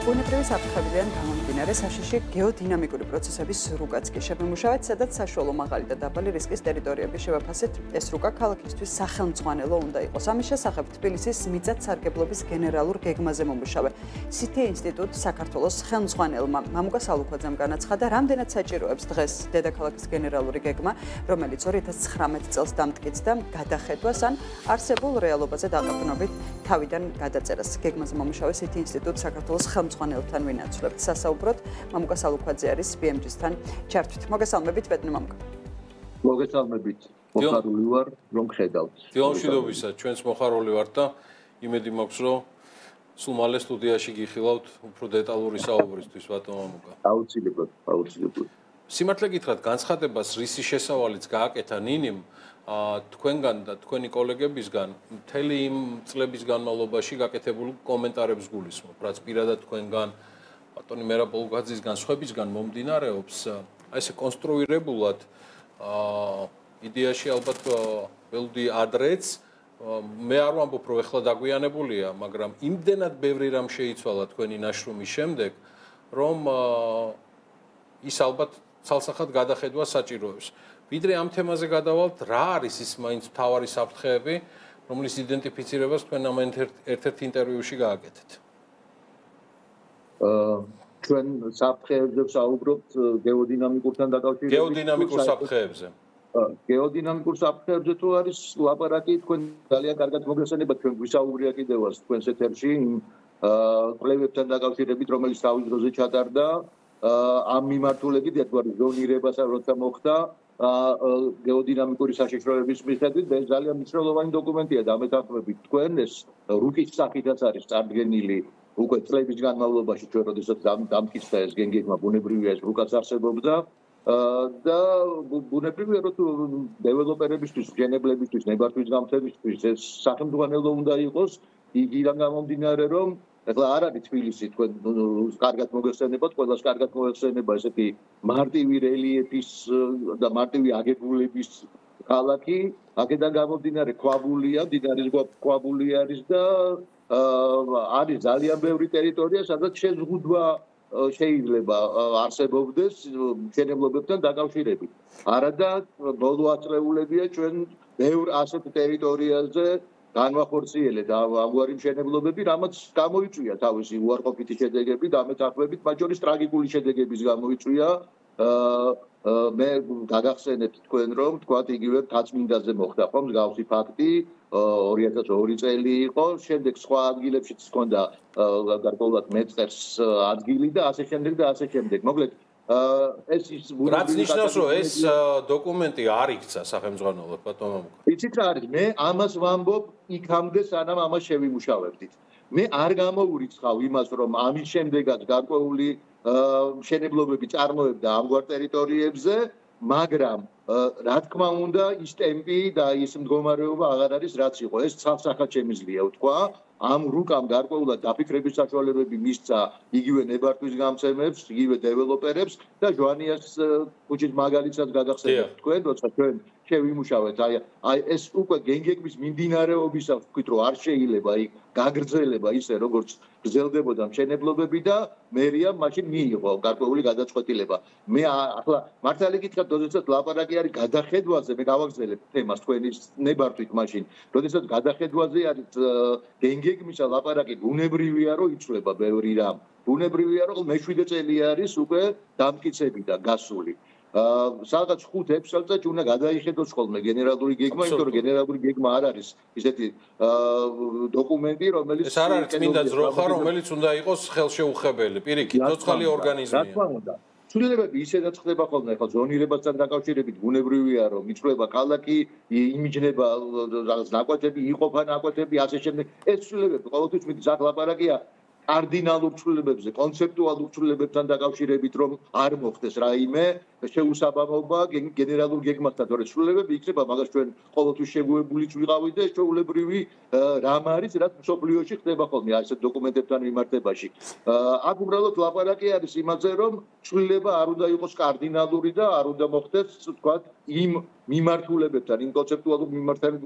ბუნებრივი საფრთხებიდან გამომდინარე საშიში გეოდინამიკური პროცესების რუკაც კი შემომუშავეთ, სადაც საშუალო მაღალი და დაბალი რისკის ტერიტორიები შევაფასეთ. ეს რუკა ქალაქისთვის სახელმძღვანელო უნდა იყოს. ამის შესახებ თბილისის მიწათსარგებლობის გენერალურ გეგმაზე მომუშავე CT ინსტიტუტ საქართველოს ხელმძღვანელმა მამუკა სალუქვაძემ განაცხადა, რამდენად საჭიროებს დღეს დედაქალაქის გენერალური გეგმა, რომელიც 2019 წელს დამტკიცდა გადახედვას ან არსებულ რეალობაზე დაყრდნობით თავიდან გადაწერას. გეგმაზე მომუშავე CT ინსტიტუტ საქართველოს ხელმძღვანელთან ვინაცვლებთ. სასაუბროდ მამუკა სალუქვაძე არის BMG-სთან ჩართვით. მოგესალმებით, ბედნი მამუკა. მოგესალმებით. მოხარული ვარ, რომ ხედავთ. დილამშვიდობისა, ჩვენც მოხარული ვართ და იმედი მაქვს, რომ სულ მალე სტუდიაში გიხილავთ უფრო დეტალური საუბრისთვის, ბატონ მამუკა. აუცილებლად. სიმართლე გითხრათ, განცხადებას რისი შესავალიც გააკეთა ნინიმ თქვენგან და თქვენი კოლეგებისგან მთელი იმ წლების განმავლობაში გაკეთებულ კომენტარებს გულისხმობ, რაც პირადად თქვენგან ბატონი მერაბ ბოლგაძისგან სხვებისგან მომდინარეობს, ესე კონსტრუირებულად იდეაში ალბათ ველოდი ადრეც მე არ ვამბობ, რომ ეხლა დაგვიანებულია, მაგრამ იმდენად ბევრი რამ შეიცვალა თქვენი ნაშრომის შემდეგ, რომ ის ალბათ ცალსახად გადახედვა საჭიროებს. ვიდრე ამ თემაზე გადავალთ, რა არის ის მაინც მთავარი საფრთხეები, რომლის იდენტიფიცირებას თქვენ ამ ერთ-ერთ ინტერვიუში გააკეთეთ? ჩვენ საფრთხეებზე ვსაუბრობთ გეოდინამიკურთან დაკავშირებით. გეოდინამიკურ საფრთხეებზე. გეოდინამიკურ საფრთხეებზე თუ არის ლაპარაკი, თქვენ ძალიან კარგად მოგესალმებით, ჩვენ გვისაუბრია კიდევაც თქვენს ეთერში იმ კვლევებთან დაკავშირებით, რომელიც თავის დროზე ჩატარდა ამ მიმართულებით, ერთგვარი ზონირებასა როცა მოხდა გეოდინამიკური საშიშროების მიხედვით, ეს ძალიან მნიშვნელოვანი დოკუმენტია დამეთანხმებით თქვენ, ეს რუკის სახითაც არის წარდგენილი უკვე წლების განმავლობაში, ჩვენ როდესაც დამტკიცდა ეს გეგმა, ბუნებრივია ეს რუკაც არსებობდა და ბუნებრივია რომ დეველოპერებისთვის, მშენებლებისთვის, ნებართვის გამთებისთვის ეს სახელმძღვანელო უნდა იყოს, იგიდან გამომდინარე რომ ეხლა არ არის თბილისი, თქვენ კარგად მოგეხსენებათ, ყველას კარგად მოეხსენება ესეთი მარტივი რელიეფის და მარტივი აგებულების ქალაქი, აქედან გამომდინარე ქვაბულია, მდინარის ქვაბული არის და არის ძალიან ბევრი ტერიტორია, სადაც შეზღუდვა შეიძლება არსებობდეს მშენებლობებთან დაკავშირებით. არადა ბოლო აწლეულებია ჩვენ ბევრ ასეთ ტერიტორიაზე განვახორციელეთ ამგვარი მშენებლობები, რამაც გამოიწვია თავისი უარყოფითი შედეგები და ამეთანხმებით, მათ შორის ტრაგიკული შედეგების გამოიწვია. მე გაგახსენებთ თქვენ, რომ თქვათ იგივე თაცმინდაზე მოხდა ხო მსგავსი ფაქტი 2002 წელი იყო, შემდეგ სხვა ადგილებშიც ჰქონდა გარკვეულად მეწყერს ადგილი და ასე შემდეგ და ასე შემდეგ. მოკლედ ეს ის რაც ნიშნავს, რომ ეს დოკუმენტი არ იქცა სახელმძღვანელოდ, ბატონ მამუკა. იცით რა არის, მე ამას ვამბობ იქამდე, სანამ ამას შევიმუშავებდით. მე არ გამოურიცხავ იმას, რომ ამის შემდეგაც გარკვეული მშენებლობები წარმოებდა ამგვარ ტერიტორიებზე, მაგრამ რა თქმა უნდა, ის ტემპი და ის მდგომარეობა აღარ არის რაც იყო. ეს ცალსახად შემიძლია ვთქვა. ამ რუკამ გარკვეულად დაფიქრების საშუალებები მისცა იგივე ნებართვის გამცემებს, იგივე დეველოპერებს და ჟვანიას ქუჩის მაგალითსაც გაგახსენებთ თქვენ, როცა ჩვენ შევიმუშავეთ. აი ეს უკვე გეგმის მიმდინარეობისას ვთქვით, რომ არ შეიძლება იქ გაგრძელება ისე, როგორც გრძელდებოდა მშენებლობები და მერიამ მაშინ მიიღო გარკვეული გადაწყვეტილება. მე ახლა მართალი გითხრათ, როდესაც ლაპარაკი არის გადახედვაზე, მე გავაგრძელებ თემას თქვენი ნებართვით მაშინ. როდესაც გადახედვაზე არის გეგმისა ლაპარაკი, ბუნებრივია რომ იცვლება ბევრი რამ. ბუნებრივია რომ მე-7 წელი არის უკვე დამტკიცებიდან გასული. სადღაც 5-6 წელიწადში უნდა გადაიხედოს ხოლმე გენერალური გეგმა, იმიტომ რომ გენერალური გეგმა არ არის ისეთი დოკუმენტი, რომელიც ეს არ არის წმინდა ძროხა, რომელიც უნდა იყოს ხელშეუხებელი, პირიქით, ცოცხალი ორგანიზმია. რა თქმა უნდა. ცვლილებები ისედაც ხდება ხოლმე, ხო ზონირებასთან დაკავშირებით ბუნებრივია რომ იცვლება ქალაქი, იმიჯნება რაღაც ნაკვეთები, იყოფა ნაკვეთები, ასე შემდეგ. ეს ცვლილებები ყოველთვის მიდის აქ ლაპარაკია კარდინალურ ცვლილებებზე, კონცეპტუალურ ცვლილებებთან დაკავშირებით, რომ არ მოხდეს რაიმე შეუსაბამობა გენერალურ გეგმასთან, თორე ცვლილებები იქნება, მაგას ჩვენ ყოველთვის შეგუებულიც ვიყავით და ჩვეულებრივი რამ არის, რაც მსოფლიოში ხდება ხოლმე ასეთ დოკუმენტებთან მიმართებაში. აქ უბრალოდ ლაპარაკი არის იმაზე, რომ ცვლილება არ უნდა იყოს კარდინალური და არ უნდა მოხდეს, თქვათ, იმ მიმართულებებთან, იმ კონცეპტუალურ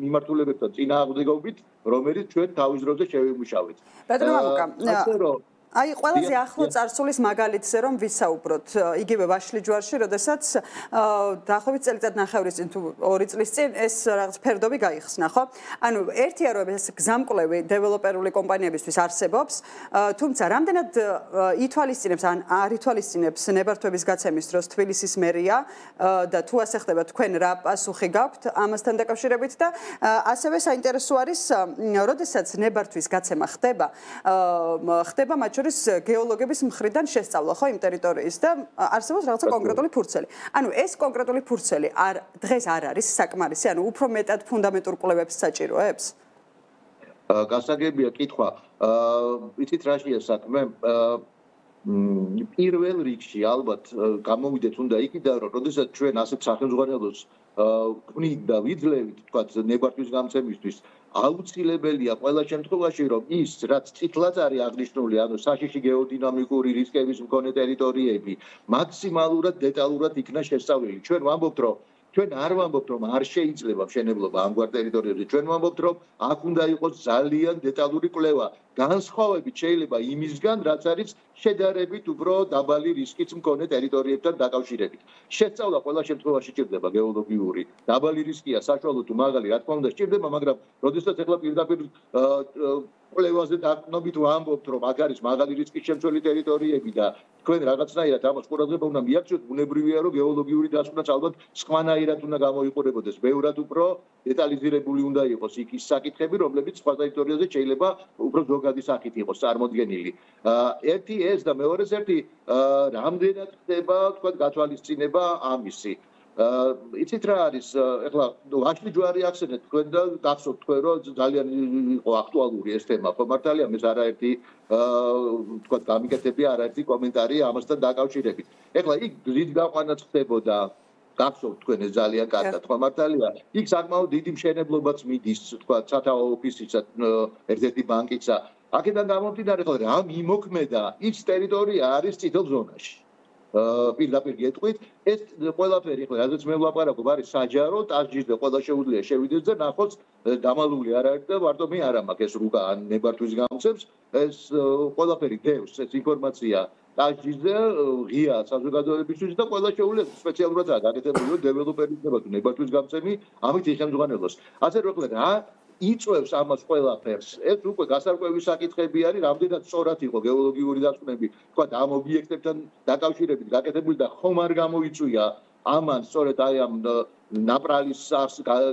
მიმართულებებთან წინააღმდეგობით, რომელიც ჩვენ თავის დროზე შევიმუშავეთ. ბატონო მამუკა, აი ყველაზე ახლო წარსულის მაგალითზე რომ ვისაუბროთ, იგივე ვაშლი ჯვარში, როდესაც დაახლოებით წელიწად ნახევრის წინ თუ 2 წლის წინ ეს რაღაც ფერდობი გაიხსნა, ხო? ანუ ერთია რომ ეს გზამკვლევი დეველოპერული კომპანიებისთვის არსებობს, თუმცა რამდენად ითვალისწინებს ან არ ითვალისწინებს ნებართვების გაცემის დროს თბილისის მერია და თუ ასე ხდება თქვენ რა პასუხი გაქვთ ამასთან დაკავშირებით და ასევე საინტერესო არის, როდესაც ნებართვის გაცემა ხდება მათ შორის გეოლოგების მხრიდან შესწავლა ხო იმ ტერიტორიის და არსებობს რაღაცა კონკრეტული ფურცელი. ანუ ეს კონკრეტული ფურცელი დღეს არ არის საკმარისი, ანუ უფრო მეტად ფუნდამენტურ კვლევებს საჭიროებს? გასაგებია კითხვა. იცით რაშია საქმე? პირველ რიგში ალბათ გამოვიდეთ უნდა იქიდან, რომ როდესაც ჩვენ ასეთ სახელმძღვანელოს ვნით და ვიძლევით, თქვათ, ნებართვის გამცემისთვის, აუცილებელია ყველა შემთხვევაში, რომ ის, რაც წითლად არის აღნიშნული, ანუ საშიში გეოდინამიკური რისკების მქონე ტერიტორიები, მაქსიმალურად დეტალურად იქნა შესწავლილი. ჩვენ ვამბობთ, რომ ჩვენ არ ვამბობთ, რომ არ შეიძლება მშენებლობა ამგვარ ტერიტორიებზე. ჩვენ ვამბობთ, რომ აქ უნდა იყოს ძალიან დეტალური კვლევა. განსხვავებით შეიძლება იმისგან, რაც არის შედარებით უფრო დაბალი რისკის მქონე ტერიტორიებთან დაკავშირებით. შესწავლა ყველა შემთხვევაში სჭირდება გეოლოგიური. დაბალი რისკია, საშუალო თუ მაღალი, რა თქმა უნდა სჭირდება, მაგრამ როდესაც ახლა პირდაპირ კვლევაზე დაყრდნობით ვამბობთ, რომ აქ არის მაღალი რისკის შემცველი ტერიტორიები და თქვენ რაღაცნაირად ამას ყურადღება უნდა მიაქციოთ, ბუნებრივია, რომ გეოლოგიური დასკვნაც ალბათ სხვანაირად უნდა გამოიყურებოდეს. ბევრად უფრო დეტალიზირებული უნდა იყოს იქ ის საკითხები, რომლებიც სხვა ტერიტორიაზე შეიძლება უფრო ზოგადი სახით იყოს წარმოდგენილი. ერთი ეს და მეორეს ერთი რამდენად ხდება, თქვა, გათვალისწინება ამისი. იცით რა არის, ეხლა ვაშლი ჯვარი ახსენეთ თქვენ და გახსოვთ თქვენ, რომ ძალიან იყო აქტუალური ეს თემა, ხო მართალია, მე არაერთი თქვა გამიკეთებია არაერთი კომენტარი ამასთან დაკავშირებით. ეხლა იქ გზით გაყვანაც ხდებოდა, გახსოვთ თქვენ ეს ძალიან კარგად, ხო მართალია, იქ საკმაოდ დიდი მშენებლობაც მიდის, თქვა, სათაო ოფისისა, ერთ-ერთი ბანკისა. აქედან გამომდინარე, ხო რა მიმოქმედა, ის ტერიტორია არის წითელ ზონაში. პირდაპირ გეტყვით, ეს ყველაფერი ხო, რადგან მე ვლაპარაკობ, არის საჯარო, ტაჯისზე ყველა შეუძლია შევიდეს და ნახოს დამალული არ არის და მარტო მე არ მაქვს ეს რუკა ან ნებართვის გამცემს, ეს ყველაფერი დევს ეს ინფორმაცია ტაჯისზე, ღია საზოგადოებისთვის და ყველა შეუძლია სპეციალურადაა გაკეთებული, რომ დეველოპერის ნებართვის გამცემი ამით იხელმძღვანელოს. ასე რომ რა იწევს ამას ყველაფერს. ეს უკვე გასარკვევი საკითხები არის, რამდენად სწორად იყო გეოლოგიური დასკვნები, თქვა ამ ობიექტებთან დაკავშირებით გაკეთებული და ხომ არ გამოიწვია ამან სწორედ აი ამ ნაპრალის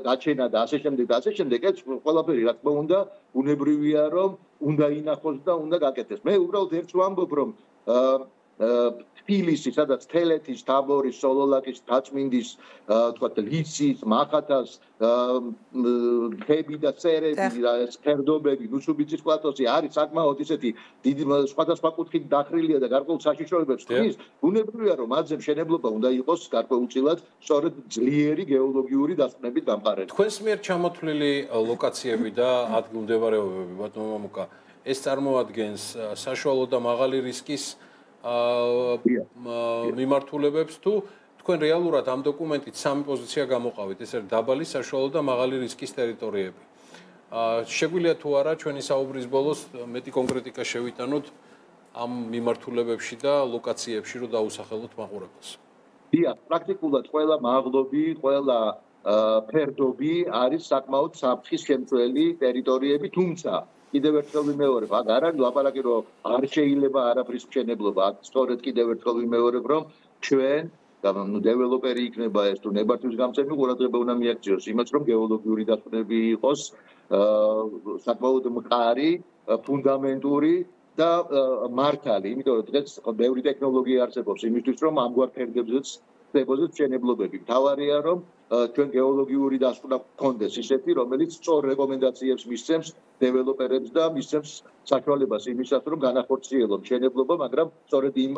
გაჩენა და ასე შემდეგ და ასე შემდეგ. ეს ყველაფერი რა თქმა უნდა უნებრივია, რომ უნდა ინახოს და უნდა გაკეთდეს. მე უბრალოდ ერთს ვამბობ, რომ თბილისი, სადაც თელეთის, თაბორის, სოლოლაკის, დაწმინდის, თქვა ლიცის, მახათას, ხები და წერები, ფერდობები, ნუსუბიცის პლატოზე არის საკმაოდ ისეთი დიდი სხვადასხვა კუთხით დახრილია და გარკვეულ საშიშროებებს ხდის. უნებრივია, რომ მათზე მშენებლობა უნდა იყოს გარკვეულწილად სწორედ ძლიერი გეოლოგიური დასკვნებით გამყარებული. თქვენს მიერ ჩამოთვლილი ლოკაციები და ადგილმდებარეობები, ბატონო მამუკა, ეს წარმოადგენს საშუალო და მაღალი რისკის მიმართულებებს თუ თქვენ რეალურად ამ დოკუმენტით სამი პოზიცია გამოყავით, ეს არის დაბალი, საშუალო და მაღალი რისკის ტერიტორიები. შეგვიძლია თუ არა ჩვენი საუბრის ბოლოს მეტი კონკრეტიკა შევიტანოთ ამ მიმართულებებში და ლოკაციებში, რომ დაუსახელოთ მაყურებელს. დიახ, პრაქტიკულად ყველა მაღლობი, ყველა ფერდობი არის საკმაოდ საფრთხის შემცველი ტერიტორიები, თუმცა კიდევ ერთხელ ვიმეორებ, აქ არ არის ლაპარაკი, რომ არ შეიძლება არაფრის მშენებლობა, აქ სწორედ კიდევ ერთხელ ვიმეორებ, რომ ჩვენ დეველოპერი იქნება ეს თუ ნებართვის გამცემი ყურადღება უნდა მიაქციოს იმას, რომ გეოლოგიური დასკვნები იყოს საკმაოდ მყარი, ფუნდამენტური და მართალი, იმიტომ რომ დღეს ბევრი ტექნოლოგია არსებობს იმისთვის, რომ ამგვარ ფერდებზეც ხდებოდეს მშენებლობები. მთავარია, რომ ჩვენ გეოლოგიური დასკვნა გქონდეს ისეთი, რომელიც სწორ რეკომენდაციებს მისცემს დეველოპერებს და მისცემს საშუალებას იმისათვის, რომ განახორციელონ მშენებლობა, მაგრამ სწორედ იმ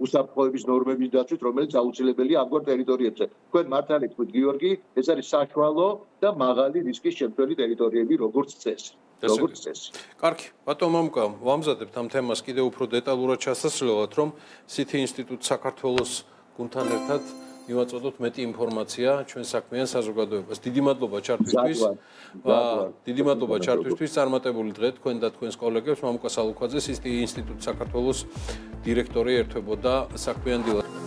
უსაფრთხოების ნორმების დაცვით, რომელიც აუცილებელია ამგვარ ტერიტორიებზე. თქვენ მართალი თქვით, გიორგი, ეს არის საშუალო და მაღალი რისკის შემცველი ტერიტორიები, როგორც წესი. კარგი, ბატონო მამუკა, ვამზადებთ ამ თემას კიდევ უფრო დეტალურად ჩასასრულებლად, რომ CT ინსტიტუტ საქართველოს გუნდთან ერთად მივაწოდოთ მეტი ინფორმაცია ჩვენ საქმიან საზოგადოებას. დიდი მადლობა ჩართვისთვის. დიდი მადლობა ჩართვისთვის. წარმატებული დღე თქვენ და თქვენს კოლეგებს. მამუკა სალუქვაძე, ინსტიტუტ საქართველოს დირექტორი ერთვებოდა საქმიან დილას.